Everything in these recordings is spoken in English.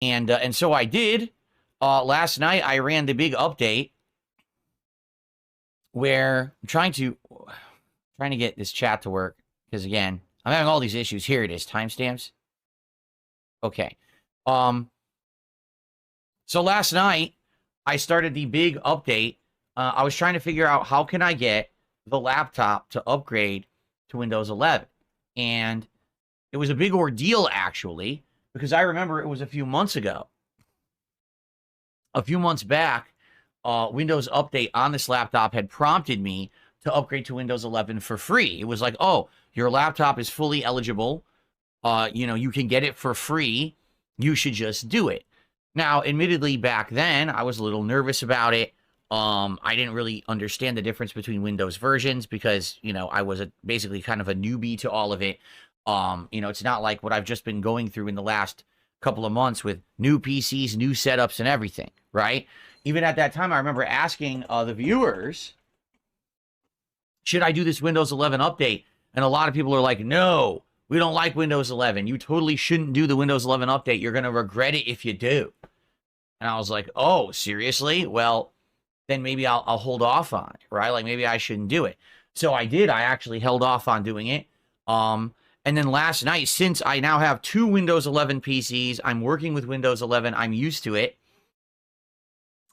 And so I did. Last night I ran the big update where I'm trying to get this chat to work, because again, I'm having all these issues. Here it is, timestamps. Okay. So last night I started the big update. I was trying to figure out how can I get the laptop to upgrade to Windows 11. And it was a big ordeal, actually, because I remember it was a few months ago. A few months back, Windows Update on this laptop had prompted me to upgrade to Windows 11 for free. It was like, oh, your laptop is fully eligible. You can get it for free. You should just do it. Now, admittedly, back then, I was a little nervous about it. I didn't really understand the difference between Windows versions because, I was basically kind of a newbie to all of it. It's not like what I've just been going through in the last couple of months with new PCs, new setups, and everything, right? Even at that time, I remember asking the viewers, should I do this Windows 11 update? And a lot of people are like, no, we don't like Windows 11. You totally shouldn't do the Windows 11 update. You're going to regret it if you do. And I was like, oh, seriously? Well, then maybe I'll hold off on it, right? Like maybe I shouldn't do it. So I did. I actually held off on doing it. And then last night, since I now have 2 Windows 11 PCs, I'm working with Windows 11, I'm used to it.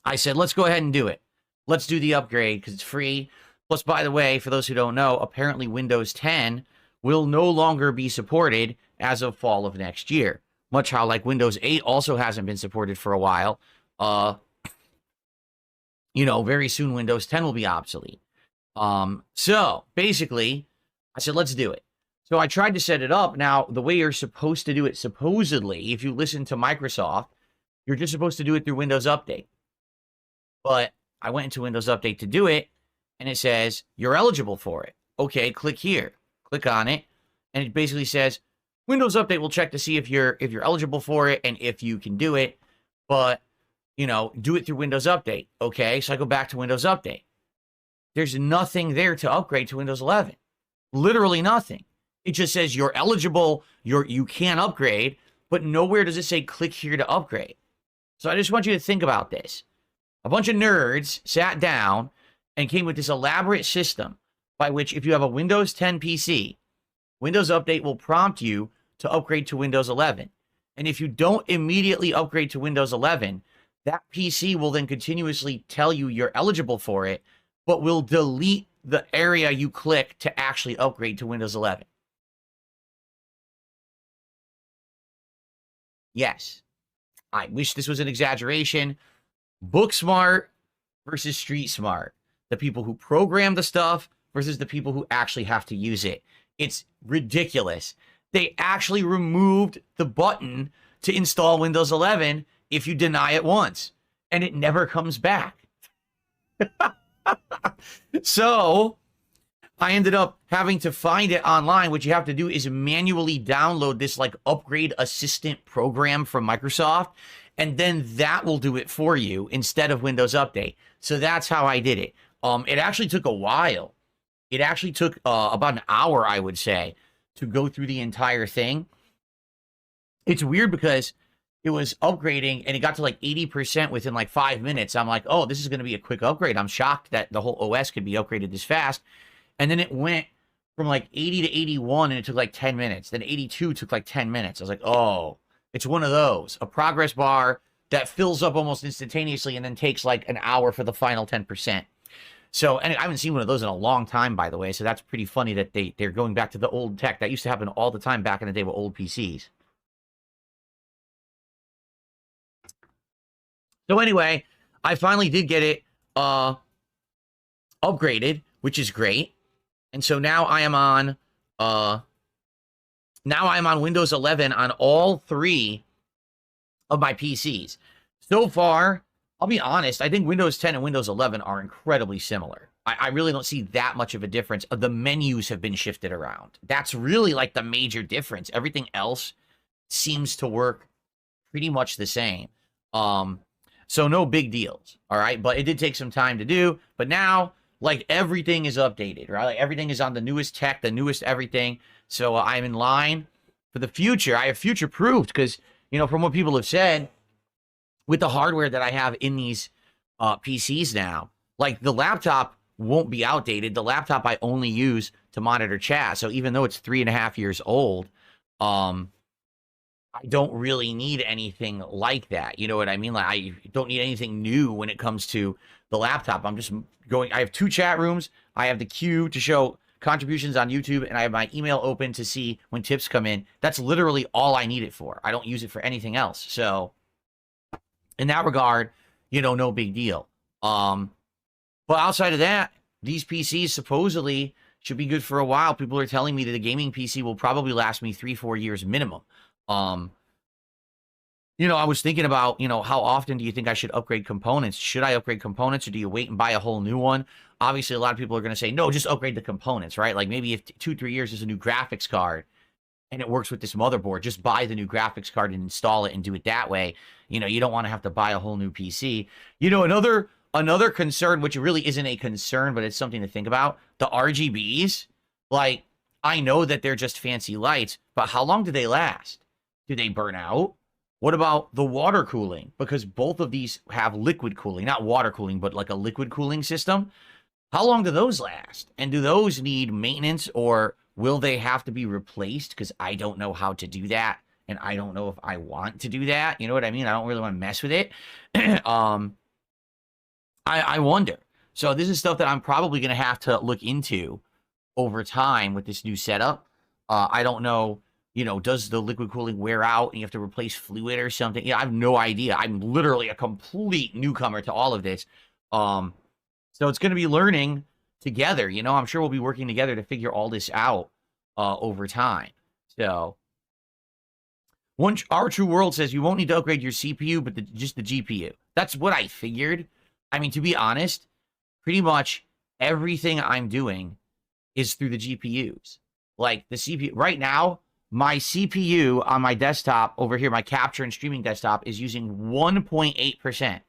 I said, let's go ahead and do it. Let's do the upgrade because it's free. Plus, by the way, for those who don't know, apparently Windows 10 will no longer be supported as of fall of next year. Much how like Windows 8 also hasn't been supported for a while. Very soon Windows 10 will be obsolete. So basically, I said, let's do it. So I tried to set it up. Now, the way you're supposed to do it, supposedly, if you listen to Microsoft, you're just supposed to do it through Windows Update. But I went into Windows Update to do it, and it says, you're eligible for it. Okay, click here. Click on it, and it basically says, Windows Update will check to see if you're eligible for it and if you can do it. But, do it through Windows Update. Okay, so I go back to Windows Update. There's nothing there to upgrade to Windows 11. Literally nothing. It just says you're eligible, you can upgrade, but nowhere does it say click here to upgrade. So I just want you to think about this. A bunch of nerds sat down and came with this elaborate system by which if you have a Windows 10 PC, Windows Update will prompt you to upgrade to Windows 11. And if you don't immediately upgrade to Windows 11, that PC will then continuously tell you you're eligible for it, but will delete the area you click to actually upgrade to Windows 11. Yes, I wish this was an exaggeration. Book smart versus street smart. The people who program the stuff versus the people who actually have to use it. It's ridiculous. They actually removed the button to install Windows 11 if you deny it once, and it never comes back. So I ended up having to find it online. What you have to do is manually download this like upgrade assistant program from Microsoft, and then that will do it for you instead of Windows Update. So that's how I did it. It actually took a while. It actually took about an hour, I would say, to go through the entire thing. It's weird because it was upgrading and it got to like 80% within like 5 minutes. I'm like, oh, this is going to be a quick upgrade. I'm shocked that the whole OS could be upgraded this fast. And then it went from like 80 to 81 and it took like 10 minutes. Then 82 took like 10 minutes. I was like, oh, it's one of those. A progress bar that fills up almost instantaneously and then takes like an hour for the final 10%. So, and I haven't seen one of those in a long time, by the way. So that's pretty funny that they're going back to the old tech. That used to happen all the time back in the day with old PCs. So anyway, I finally did get it upgraded, which is great. And so now I am on Windows 11 on all 3 of my PCs. So far, I'll be honest, I think Windows 10 and Windows 11 are incredibly similar. I really don't see that much of a difference. The menus have been shifted around. That's really like the major difference. Everything else seems to work pretty much the same. So no big deals, all right? But it did take some time to do. But now, like, everything is updated, right? Like, everything is on the newest tech, the newest everything. So I'm in line for the future. I have future-proofed because, from what people have said, with the hardware that I have in these PCs now, like the laptop won't be outdated. The laptop I only use to monitor chat. So even though it's 3.5 years old, I don't really need anything like that. You know what I mean? Like I don't need anything new when it comes to the laptop. I'm just going, I have 2 chat rooms. I have the queue to show contributions on YouTube, and I have my email open to see when tips come in. That's literally all I need it for. I don't use it for anything else. So in that regard, you know, no big deal. But outside of that, these PCs supposedly should be good for a while. People are telling me that a gaming PC will probably last me 3-4 years minimum. You know, I was thinking about, you know, how often do you think I should upgrade components? Should I upgrade components, or do you wait and buy a whole new one? Obviously, a lot of people are going to say, no, just upgrade the components, right? Like maybe if 2-3 years is a new graphics card and it works with this motherboard, just buy the new graphics card and install it and do it that way. You know, you don't want to have to buy a whole new PC. You know, another concern, which really isn't a concern, but it's something to think about, the RGBs. Like, I know that they're just fancy lights, but how long do they last? Do they burn out? What about the water cooling? Because both of these have liquid cooling, not water cooling, but like a liquid cooling system. How long do those last? And do those need maintenance, or will they have to be replaced? Because I don't know how to do that, and I don't know if I want to do that. You know what I mean? I don't really want to mess with it. I wonder. So this is stuff that I'm probably going to have to look into over time with this new setup. I don't know. You know, does the liquid cooling wear out and you have to replace fluid or something? Yeah, I have no idea. I'm literally a complete newcomer to all of this. So it's going to be learning together. You know, I'm sure we'll be working together to figure all this out over time. So, Our True World says you won't need to upgrade your CPU, but just the GPU. That's what I figured. I mean, to be honest, pretty much everything I'm doing is through the GPUs. Like the CPU right now, my CPU on my desktop over here, my capture and streaming desktop, is using 1.8%.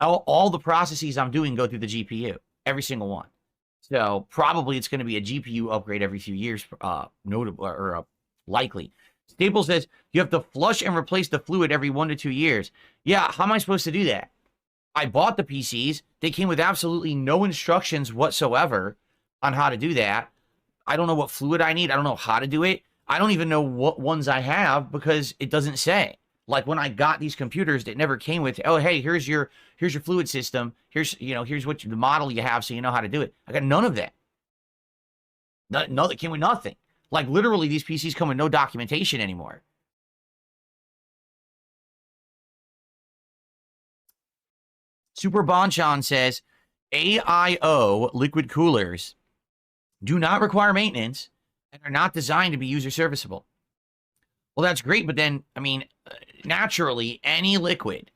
All the processes I'm doing go through the GPU, every single one. So probably it's going to be a GPU upgrade every few years, notable or likely. Staple says you have to flush and replace the fluid every 1 to 2 years. Yeah, how am I supposed to do that? I bought the PCs. They came with absolutely no instructions whatsoever on how to do that. I don't know what fluid I need. I don't know how to do it. I don't even know what ones I have because it doesn't say. Like when I got these computers, it never came with, oh, hey, here's your fluid system. Here's what the model you have, so you know how to do it. I got none of that. No, it came with nothing. Like literally, these PCs come with no documentation anymore. Super Bonchan says AIO liquid coolers do not require maintenance and are not designed to be user serviceable. Well, that's great, but then, I mean, naturally, any liquid,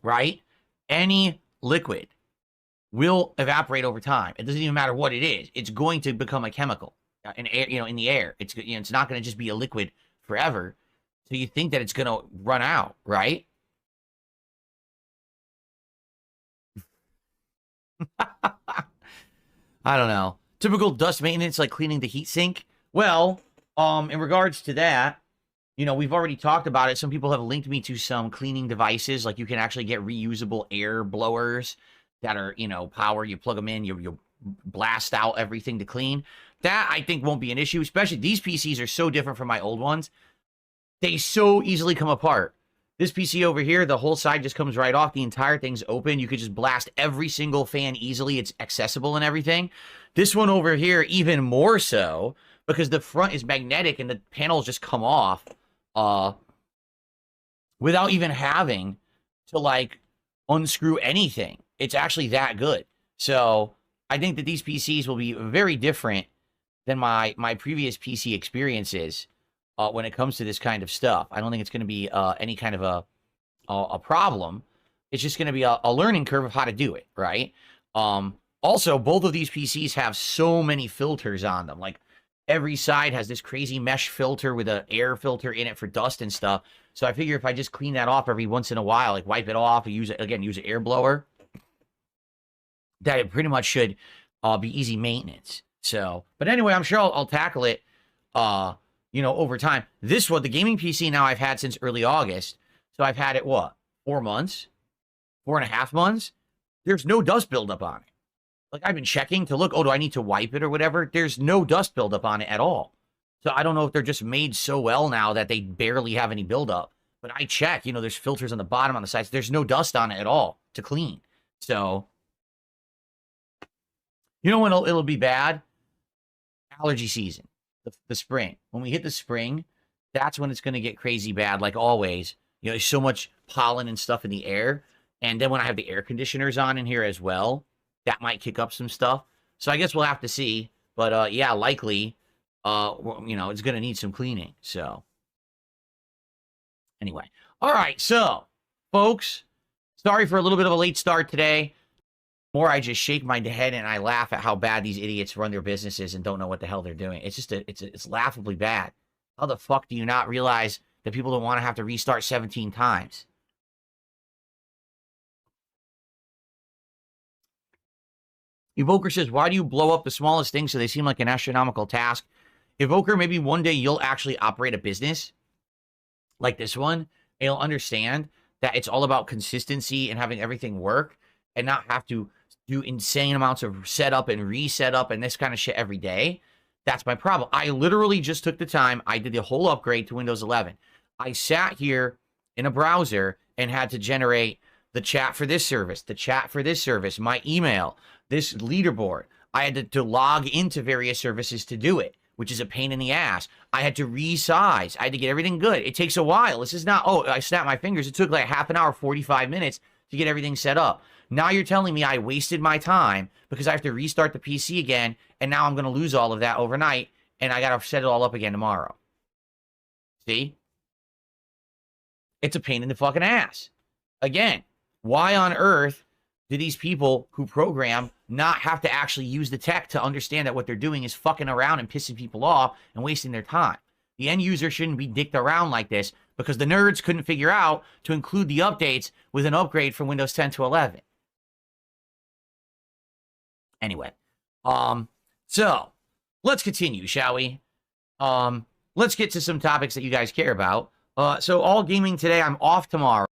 right? Any liquid will evaporate over time. It doesn't even matter what it is. It's going to become a chemical in air, in the air. It's not going to just be a liquid forever. So you think that it's going to run out, right? I don't know. Typical dust maintenance, like cleaning the heatsink. Well, in regards to that, we've already talked about it. Some people have linked me to some cleaning devices. Like you can actually get reusable air blowers that are, power. You plug them in, you blast out everything to clean. That I think won't be an issue, especially these PCs are so different from my old ones. They so easily come apart. This PC over here, the whole side just comes right off. The entire thing's open. You could just blast every single fan easily. It's accessible and everything. This one over here, even more so, because the front is magnetic and the panels just come off without even having to, like, unscrew anything. It's actually that good. So I think that these PCs will be very different than my previous PC experiences when it comes to this kind of stuff. I don't think it's going to be any kind of a problem. It's just going to be a learning curve of how to do it, right? Also, both of these PCs have so many filters on them. Like, every side has this crazy mesh filter with an air filter in it for dust and stuff. So I figure if I just clean that off every once in a while, like wipe it off, and use an air blower, that it pretty much should be easy maintenance. So, but anyway, I'm sure I'll tackle it, over time. This one, the gaming PC now I've had since early August. So I've had it, what, 4 months? 4.5 months? There's no dust buildup on it. Like, I've been checking to look, oh, do I need to wipe it or whatever? There's no dust buildup on it at all. So I don't know if they're just made so well now that they barely have any buildup. But I check, there's filters on the bottom, on the sides. There's no dust on it at all to clean. So, when it'll be bad? Allergy season, the spring. When we hit the spring, that's when it's going to get crazy bad, like always. There's so much pollen and stuff in the air. And then when I have the air conditioners on in here as well, that might kick up some stuff. So I guess we'll have to see. But yeah, likely, it's going to need some cleaning. So anyway. All right. So, folks, sorry for a little bit of a late start today. More, I just shake my head and I laugh at how bad these idiots run their businesses and don't know what the hell they're doing. It's just, it's laughably bad. How the fuck do you not realize that people don't want to have to restart 17 times? Evoker says, why do you blow up the smallest things so they seem like an astronomical task? Evoker, maybe one day you'll actually operate a business like this one, and you'll understand that it's all about consistency and having everything work and not have to do insane amounts of setup and reset up and this kind of shit every day. That's my problem. I literally just took the time. I did the whole upgrade to Windows 11. I sat here in a browser and had to generate the chat for this service, the chat for this service, my email, this leaderboard. I had to log into various services to do it, which is a pain in the ass. I had to resize. I had to get everything good. It takes a while. This is not, oh, I snapped my fingers. It took like half an hour, 45 minutes to get everything set up. Now you're telling me I wasted my time because I have to restart the PC again, and now I'm going to lose all of that overnight, and I got to set it all up again tomorrow. See? It's a pain in the fucking ass. Again, why on earth do these people who program not have to actually use the tech to understand that what they're doing is fucking around and pissing people off and wasting their time? The end user shouldn't be dicked around like this because the nerds couldn't figure out to include the updates with an upgrade from Windows 10 to 11. Anyway, so let's continue, shall we? Let's get to some topics that you guys care about. So all gaming today, I'm off tomorrow.